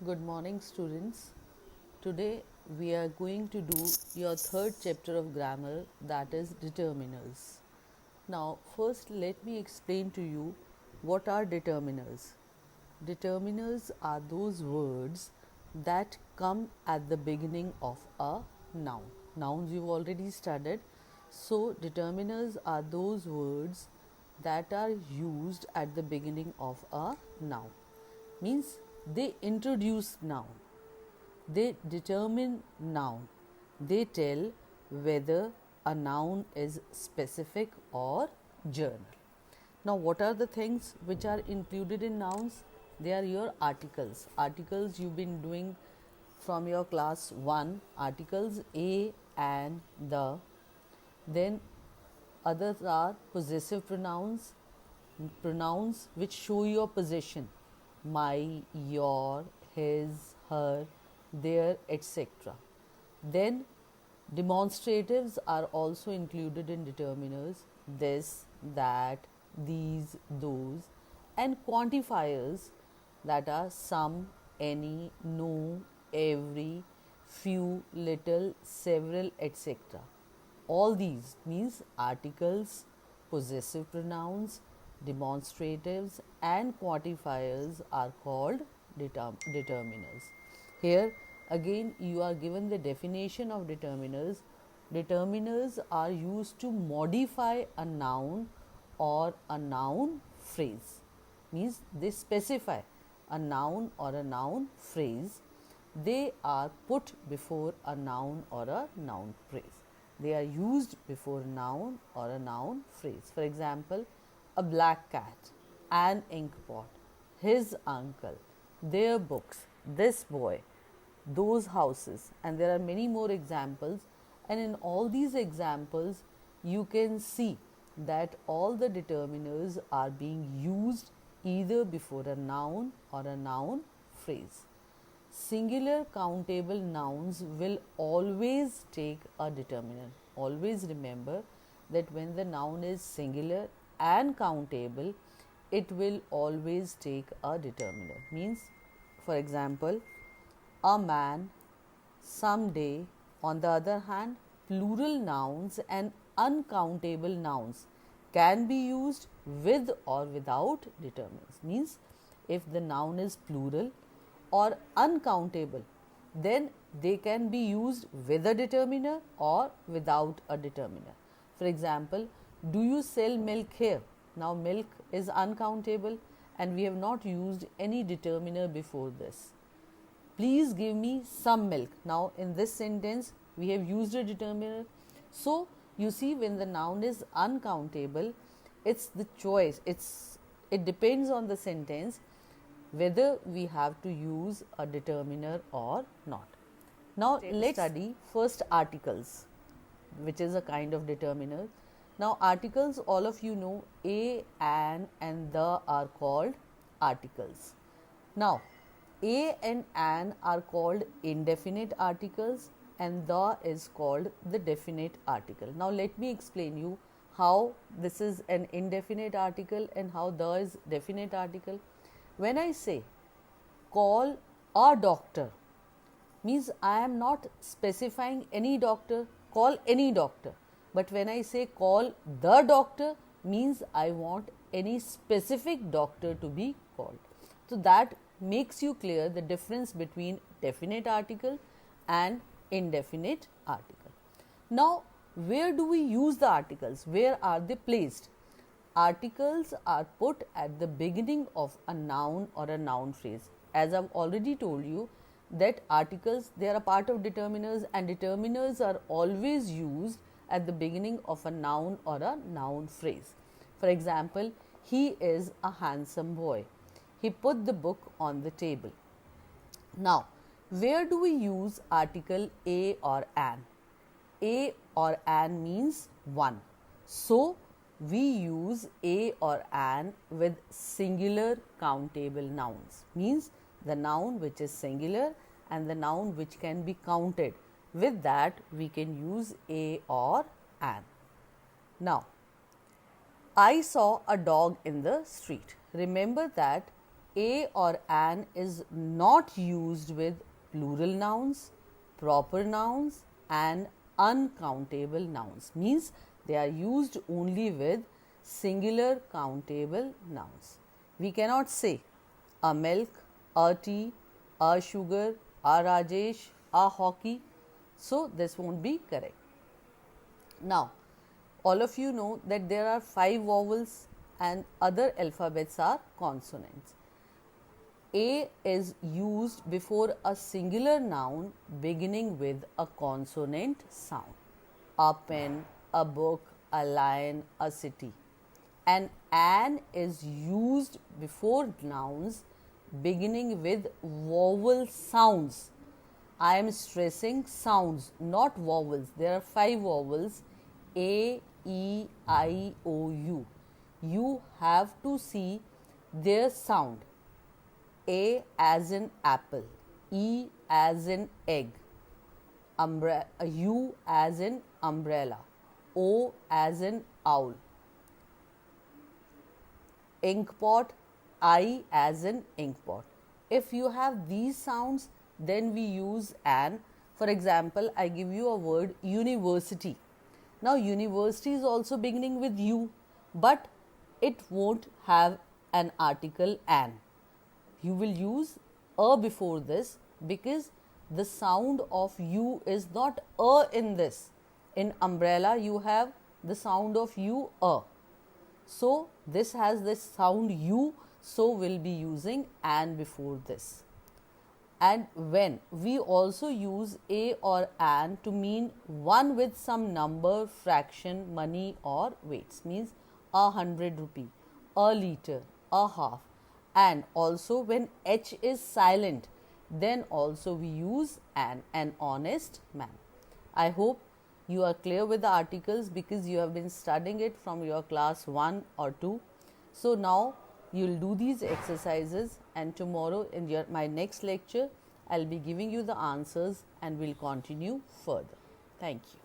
Good morning, students. Today we are going to do your third chapter of grammar, that is determiners. Now, first let me explain to you what are determiners. Determiners are those words that come at the beginning of a noun. Nouns you've already studied. So, determiners are those words that are used at the beginning of a noun. Means they introduce noun, they determine noun, they tell whether a noun is specific or general. Now, what are the things which are included in nouns? They are your articles. Articles you've been doing from your class 1, articles a and the. Then others are possessive pronouns, pronouns which show your possession, my, your, his, her, their, etc. Then demonstratives are also included in determiners, this, that, these, those, and quantifiers that are some, any, no, every, few, little, several, etc. All these means articles, possessive pronouns, demonstratives, and quantifiers are called determiners. Here again you are given the definition of determiners. Determiners are used to modify a noun or a noun phrase. Means they specify a noun or a noun phrase. They are put before a noun or a noun phrase. They are used before noun or a noun phrase. For example, a black cat, an ink pot, his uncle, their books, this boy, those houses, and there are many more examples. And in all these examples, you can see that all the determiners are being used either before a noun or a noun phrase. Singular countable nouns will always take a determiner. Always remember that when the noun is singular and countable, it will always take a determiner. Means, for example, a man, someday. On the other hand, plural nouns and uncountable nouns can be used with or without determiners. Means, if the noun is plural or uncountable, then they can be used with a determiner or without a determiner. For example, do you sell milk here? Now, milk is uncountable and we have not used any determiner before this. Please give me some milk. Now, in this sentence, we have used a determiner. So, you see, when the noun is uncountable, it's the choice. It depends on the sentence whether we have to use a determiner or not. Now, let's study first articles, which is a kind of determiner. Now, articles, all of you know, a, an, and the are called articles. Now, a and an are called indefinite articles and the is called the definite article. Now, let me explain you how this is an indefinite article and how the is definite article. When I say call a doctor, means I am not specifying any doctor, call any doctor. But when I say call the doctor, means I want any specific doctor to be called. So, that makes you clear the difference between definite article and indefinite article. Now, where do we use the articles? Where are they placed? Articles are put at the beginning of a noun or a noun phrase. As I have already told you that articles, they are a part of determiners and determiners are always used at the beginning of a noun or a noun phrase. For example, he is a handsome boy. He put the book on the table. Now, where do we use article a or an? A or an means one. So, we use a or an with singular countable nouns, means the noun which is singular and the noun which can be counted. With that, we can use a or an. Now, I saw a dog in the street. Remember that A or an is not used with plural nouns, proper nouns and uncountable nouns. Means they are used only with singular countable nouns. We cannot say a milk, a tea, a sugar, a Rajesh, a hockey. So, this won't be correct. Now, all of you know that there are 5 vowels and other alphabets are consonants. A is used before a singular noun beginning with a consonant sound. A pen, a book, a lion, a city. And an is used before nouns beginning with vowel sounds. I am stressing sounds, not vowels. There are 5 vowels: A, E, I, O, U. You have to see their sound. A as in apple, E as in egg, U as in umbrella, O as in owl, inkpot, I as in inkpot. If you have these sounds, then we use an. For example, I give you a word university. Now, university is also beginning with U, but it won't have an article an. You will use a before this because the sound of U is not a in this. In umbrella, you have the sound of U, a. So, this has this sound U, so we'll be using an before this. And when we also use a or an to mean one with some number, fraction, money or weights, means 100 rupee, a liter, a half. And also when H is silent, then also we use an honest man. I hope you are clear with the articles because you have been studying it from your class 1 or 2. So now you will do these exercises, and tomorrow in my next lecture I will be giving you the answers and we will continue further. Thank you.